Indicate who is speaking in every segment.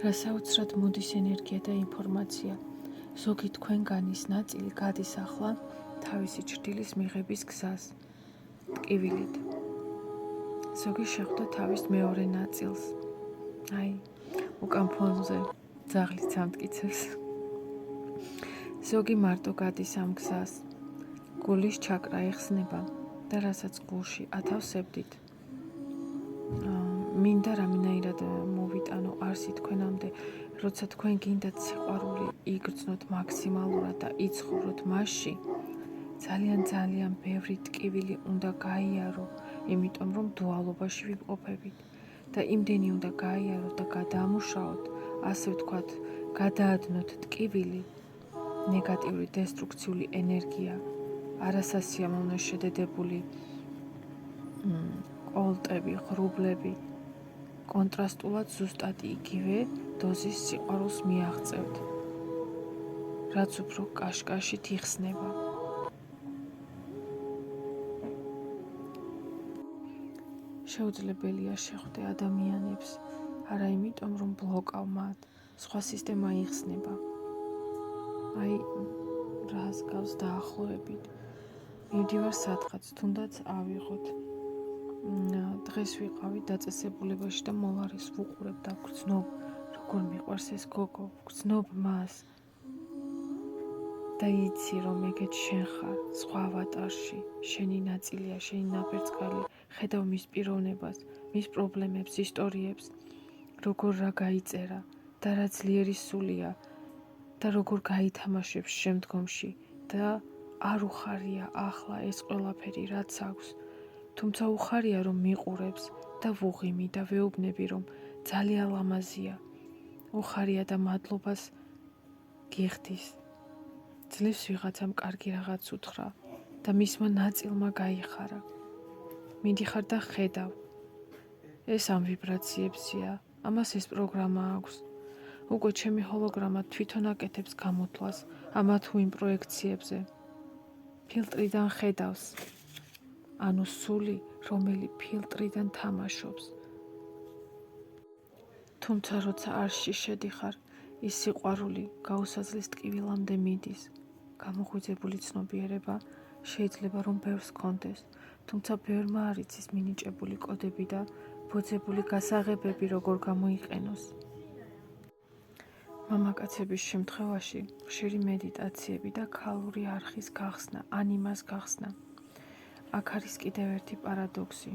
Speaker 1: რასაოცრად მოდის ენერგია და ინფორმაცია. ზოგი თქვენგანის ნაწილი გადის ახლა თავისი ჭრილის მიღების გზას, ტკივილით. ზოგი შეხვდა თავის მეორე ნაწილს. აი, უკან ფონზე ძაღლიც ამტკიცებს. ზოგი მარტო გადის ამ გზას. გულის ჩაკრა ეხსნება და რასაც გულში ათავსებდით. მინდა რამენაირად მოვიტანო არსი თქვენამდე, როცა თქვენ გინდათ სიყვარული იგრძნოთ მაქსიმალურად და იცხოვროთ მასში, ძალიან ბევრი ტკივილი უნდა გაიარო, იმიტომ რომ დუალობაში ვიმყოფებით და იმდენი უნდა გაიაროთ და გადაამუშაოთ, ასე ვთქვათ, გადაადნოთ ტკივილი, ნეგატიური დესტრუქციული ენერგია, არასასიამოვნო შედედებული კოლტები, ღრუბლები, კონტრასტულად ზუსტად იგივე დოზის სიყვარულს მიაღწევთ, რაც უფრო კაშკაშით იხსნება. შეუძლებელია შეხვდე ადამიანებს, არა იმიტომ რომ ბლოკავ მათ, სხვა სისტემა იხსნება. აი, რას გავს დაახლოებით. მივდივარ სადღაც, თუნდაც ავიღოთ. დღეს ვიყავი დაწესებულებაში და მოლარეს ვუყურებ და ვგრძნობ, როგორ მიყვარს ეს გოგო, ვგრძნობ მას. და იცი რომ ეგეც შენ ხარ, სხვა ავატარში, შენი ნაწილია, შენი ნაპერწკალი, ხედავ მის პიროვნებას, მის პრობლემებს, ისტორიებს, როგორ რა გაიწერა და რა ძლიერი სულია და როგორ გაითამაშებს შემდგომში და არ უხარია ახლა ეს ყველაფერი რაც აქვს. თუმცა უხარია რომ მიყურებს და ვუღიმი და ვეუბნები რომ ძალიან ლამაზია. უხარია და მადლობას გიხდის. ძლივს ვიღაცამ კარგი რაღაც უთხრა და მისმა ნაწილმა გაიხარა. მიდიხარ და ხედავ. ეს ამ ვიბრაციებზია, ამას ეს პროგრამა აქვს. უკვე ჩემი ჰოლოგრამა თვითონ აკეთებს გამოთვლას ამა თუ იმ პროექციებზე. ფილტრიდან ხედავს. ანუ სული, რომელი ფილტრიდან თამაშობს. თუმცა როცა არსში შედიხარ, ის სიყვარული გაუსაძლეს ტკივილამდე მიდის. გამოღვიძებული ცნობიერება შეიძლება რომ ბევრს ჰქონდეს, თუმცა ბევრმა არ იცის მინიჭებული კოდები და ბოძებული გასაღებები როგორ გამოიყენოს. მამაკაცების შემთხვევაში ხშირი მედიტაციები და ქალური არხის გახსნა, ანიმას გახსნა. აქ არის კიდევ ერთი პარადოქსი.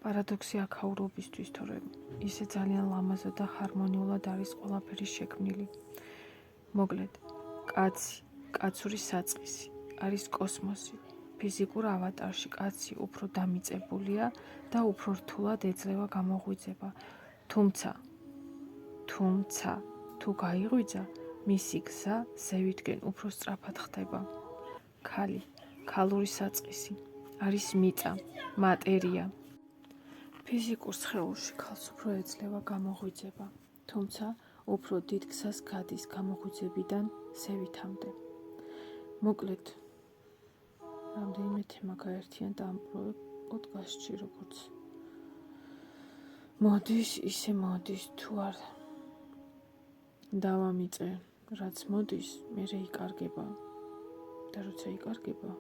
Speaker 1: პარადოქსი აქაურობისთვის, თორემ ისე ძალიან ლამაზად და ჰარმონიულად არის ყველაფერი შექმნილი. მოკლედ, კაცური საწყისი არის კოსმოსი. ფიზიკურ ავატარში კაცი უფრო დამიწებულია და უფრო რთულად ეძლევა გამოღვიძება. თუმცა თუ გაიღვიძა, მისი გზა ზევითკენ უფრო სწრაფად ხდება. ქალური საწყისი არის მიწა, მატერია. ფიზიკურ სხეულში ქალს უფრო ეძლევა გამოღვიძება, თუმცა უფრო დიდ გზას გადის გამოღვიძებიდან ზევითამდე. მოკლედ, რამდენიმე თემა გაერთიანდა ამ პოდკასტში, როგორც მოდის, ისე მოდის, თუ არ დავამიწე, რაც მოდის, მერე იკარგება. და როცა იკარგება,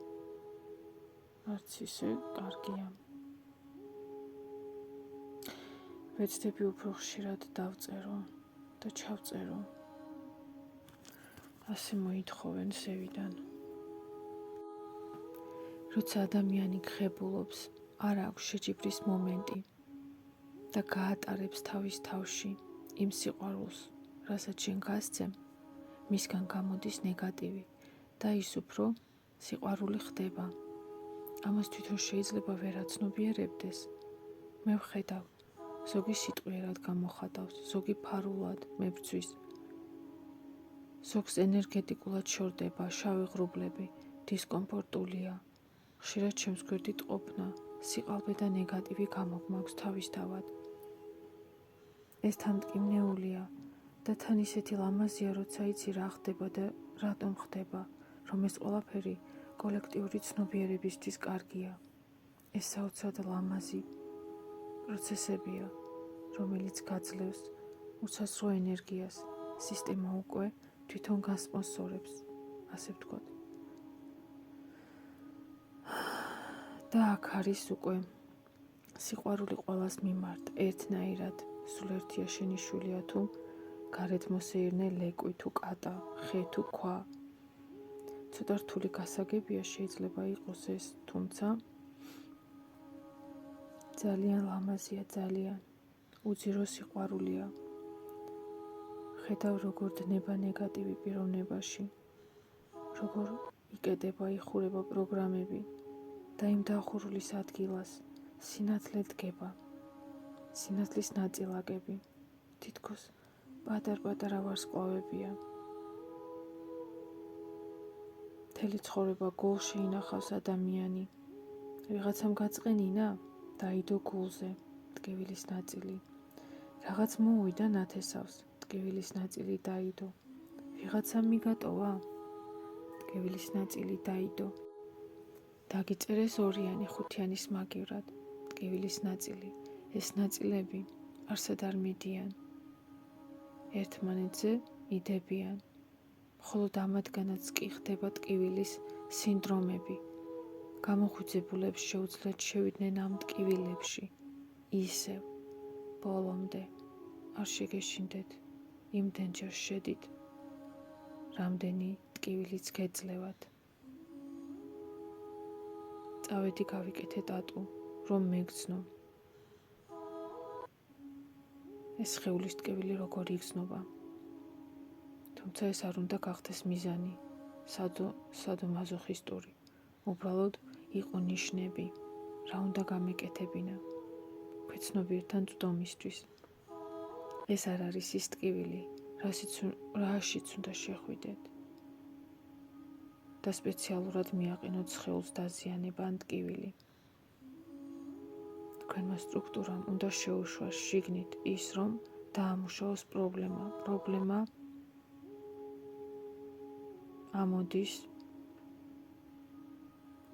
Speaker 1: არც ისე კარგია. ვეცდები უფრო ხშირად დავწერო და ჩავწერო. ასე მოითხოვენ ზევიდან. როცა ადამიანი გხებულობს, არ აქვს შეჯიბრის მომენტი და გაატარებს თავის თავში იმ სიყვარულს, რასაც შენ გასცემ, მისგან გამოდის ნეგატივი და ის უფრო სიყვარული ხდება. ამას თვითონ შეიძლება ვერ აცნობიერებდეს. მე ვხედავ, ზოგი სიტყვიერად გამოხატავს, ზოგი ფარულად მებრძვის. ზოგს ენერგეტიკულად შორდება, შავი ღრუბლები, დისკომფორტულია. ხშირად ჩემს გვერდით ყოფნა, სიყალბე და ნეგატივი გამოგმაქვს თავისთავად. ეს თანმტკივნეულია და თან ისეთი ლამაზია, როცა იცი რა ხდება და რატომ ხდება, რომ ეს ყველაფერი კოლექტიური ცნობიერებისთვის კარგია. ეს საოცრად ლამაზი პროცესებია, რომელიც გაძლევს უსასრულო ენერგიას სისტემა უკვე თვითონ გასპონსორებს, ასე ვთქვათ. და აქ არის უკვე სიყვარული ყველას მიმართ, ერთნაირად, სულ ერთია შენი შვილია თუ გარეთ მოსეირნე ლეკვი თუ კატა, ხე თუ ქვა. ცოტა რთული გასაგებია შეიძლება იყოს ეს, თუმცა ძალიან ლამაზია, ძალიან უძირო სიყვარულია. ხედავ როგორ დნება ნეგატივი პიროვნებაში, როგორ იკეტება, იხურება პროგრამები და იმ დახურულის ადგილას სინათლე დგება, სინათლის ნაწილაკები, თითქოს პატარ-პატარა ვარსკვლავებია. მთელი ცხოვრება გულში ინახავს ადამიანი. ვიღაცამ გაწყენინა, დაიდო გულზე, ტკივილის ნაწილი. რაღაც მოუვიდა ნათესავს, ტკივილის ნაწილი დაიდო. ვიღაცამ მიგატოვა, ტკივილის ნაწილი დაიდო. დაგიწერეს ორიანი ხუთიანის მაგივრად, ტკივილის ნაწილი. ეს ნაწილები არსად არ მიდიან. ერთმანეთზე იდებიან. მხოლოდ ამათგანაც კი ხდება ტკივილის სინდრომები. გამოხუცებულებს შეუძლიათ შევიდნენ ამ ტკივილებში. ისევ ბოლომდე არ შეგეშინდეთ, იმდენჯერ შედით, რამდენი ტკივილიც გეძლევათ. წავედი გავიკეთე ტატუ, რომ მეგრძნო. ეს სხეულის ტკივილი როგორ იგრძნობა. თუმცა ეს არ უნდა გახდეს მიზანი, სადომაზოხისტური. უბრალოდ იყო ნიშნები, რა უნდა გამეკეთებინა, ქვეცნობიერთან წვდომისთვის. ეს არ არის ის ტკივილი, რაშიც უნდა შეხვიდეთ და სპეციალურად მიაყენოთ სხეულს დაზიანება ან ტკივილი. თქვენმა სტრუქტურამ უნდა შეუშვას შიგნით ის, რომ დაამუშავოს პრობლემა ამოდის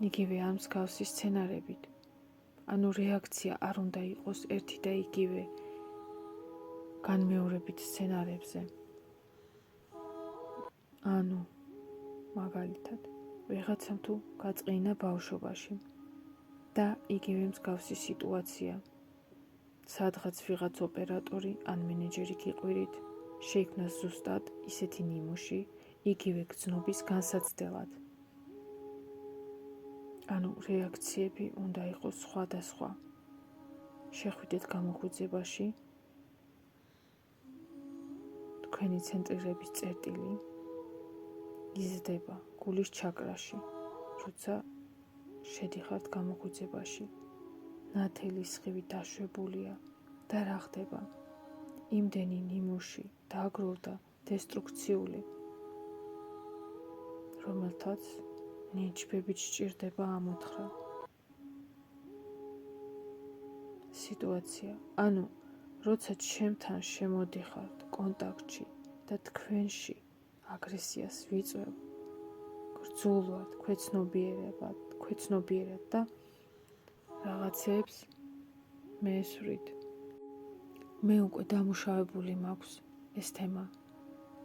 Speaker 1: იგივე ამ მსგავსი სცენარებით. ანუ რეაქცია არ უნდა იყოს ერთი და იგივე განმეორებით სცენარებზე. ანუ მაგალითად, ვიღაცამ თუ გაწყინა ბავშვობაში და იგივე მსგავსი სიტუაცია, სადღაც ვიღაც ოპერატორი ან მენეჯერი გიყვირით, შეიქმნა ზუსტად ისეთი ნიმუში, იგივე გრძნობის განსაცდელად. ანუ რეაქციები უნდა იყოს სხვადასხვა. შეხვიდეთ გამოხუცებაში, თქვენი ცენტრირების წერტილი იზრდება გულის ჩაკრაში, როცა შედიხართ გამოხუცებაში. ნათელი სხივი დაშვებულია და რა ხდება? იმდენი ნიმუში დააგროვდა დესტრუქციული, რომელთაც ნიჩბებით სჭირდება ამოთხრა. სიტუაცია, ანუ როცა ჩემთან შემოდიხართ კონტაქტში და თქვენში აგრესიას ვიწვევ, გრძულვად, ქვეცნობიერად და რაღაცებს მესვრით. მე უკვე დამუშავებული მაქვს ეს თემა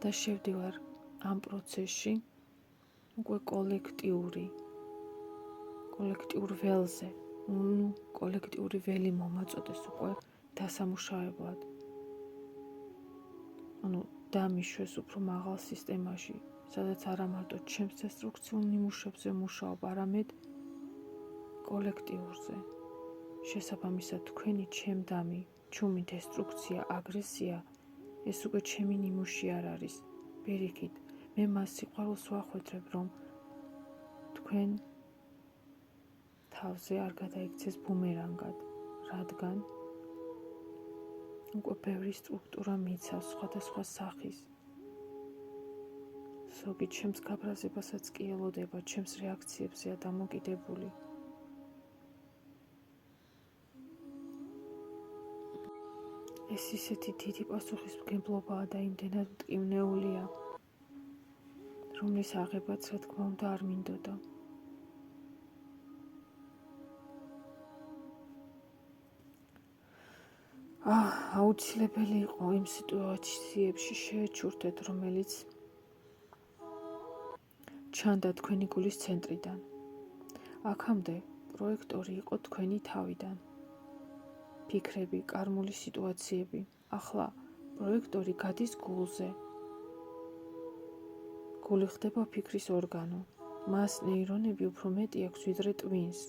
Speaker 1: და შევდივარ ამ პროცესში უკვე კოლექტიურ ველზე, კოლექტიური ველი მომაწოდეს უკვე დასამუშავებლად. ანუ დამიშვეს უფრო მაღალ სისტემაში, სადაც არა მარტო ჩემს დესტრუქციულ ნიმუშებზე მუშაობ, არამედ კოლექტიურზე. შესაბამისად, თქვენი ჩემდამი, ჩუმი დესტრუქცია, აგრესია, ეს უკვე ჩემი ნიმუში არ არის. პირიქით, მე მას სიყვარულს ვახვედრებ, რომ თქვენ თავზე არ გადაიქცეს ბუმერანგად, რადგან უკვე ბევრი სტრუქტურა მიცავს სხვადასხვა სახის. ზოგი ჩემს გაბრაზებასაც კი ელოდება, ჩემს რეაქციებზეა დამოკიდებული. ეს ისეთი დიდი პასუხისმგებლობაა და იმდენად მტკივნეულია, რომლის აღებაც, რა თქმა უნდა, არ მინდოდა. აუცილებელი იყო იმ სიტუაციებში შეეჩურთეთ, რომელიც ჩანდა თქვენი გულის ცენტრიდან. აქამდე პროექტორი იყო თქვენი თავიდან. ფიქრები, კარმული სიტუაციები. ახლა პროექტორი გადის გულზე. გული ხდება ფიქრის ორგანო. მას ნეირონები უფრო მეტი აქვს ვიდრე ტვინს.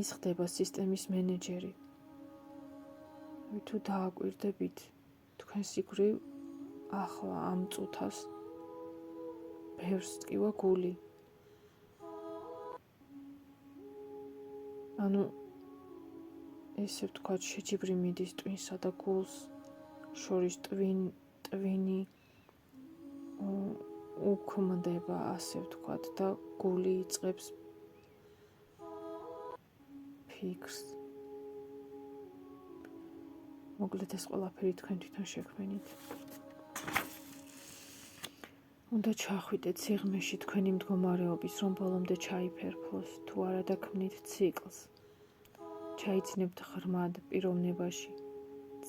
Speaker 1: ის ხდება სისტემის მენეჯერი. თუ დააკვირდებით თქვენ სიკვრივ ახლა ამ წუთას ბევრს ტკივა გული. ესე ვთქვათ, შეჯიბრი მიდის ტვინსა და გულს შორის ტვინი უქმდება, ასე ვთქვათ, და გული იწყებს ფიქრს. მოკლედ ეს ყველაფერი თქვენ თვითონ შექმნით. უნდა ჩახვიდეთ სიღრმეში თქვენი მდგომარეობის, რომ ბოლომდე ჩაიფერფლოს, თუ არა და ქმნით ციკლს. ჩაიცნებთ ღრმად პიროვნებაში.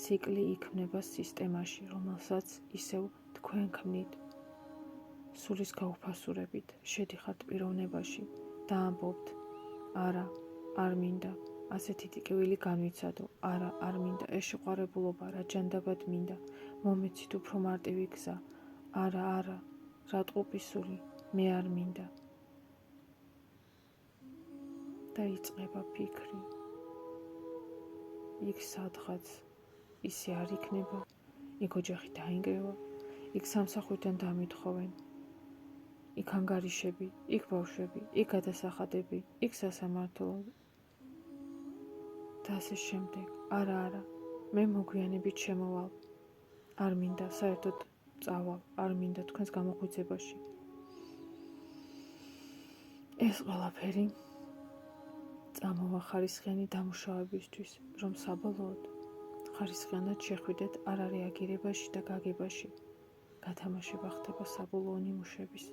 Speaker 1: ციკლი იქმნება სისტემაში, რომელსაც ისევ თქვენ ქმნით. სულის გაუფასურებით შედიხართ პიროვნებაში და ამბობთ, არა, არ მინდა, ასეთი ტკივილი განვიცადო, არა, არ მინდა, ეს შეყვარებულობა, რა ჯანდაბად მინდა, მომეცით უფრო მარტივი გზა, არა, რა ტყუპი სული, მე არ მინდა. და იწყება ფიქრი. იქ სადღაც ისე არ იქნება, იქ ოჯახი დაინგრევა, იქ სამსახვიდან დამითხოვენ, იქ ანგარიშები, იქ ბავშვები, იქ გადასახადები, იქ სასამართლო და ასე შემდეგ. არა, მე მოგვიანებით შემოვალ, არ მინდა, საერთოდ წავალ, არ მინდა თქვენს გამოღვიძებაში. ეს ყველაფერი წამოვა ხარისხიანი დამუშავებისთვის, რომ საბოლოოდ ხარისხიანად შეხვიდეთ არარეაგირებაში და გაგებაში. გათამაშება ხდება საბოლოო ნიმუშების.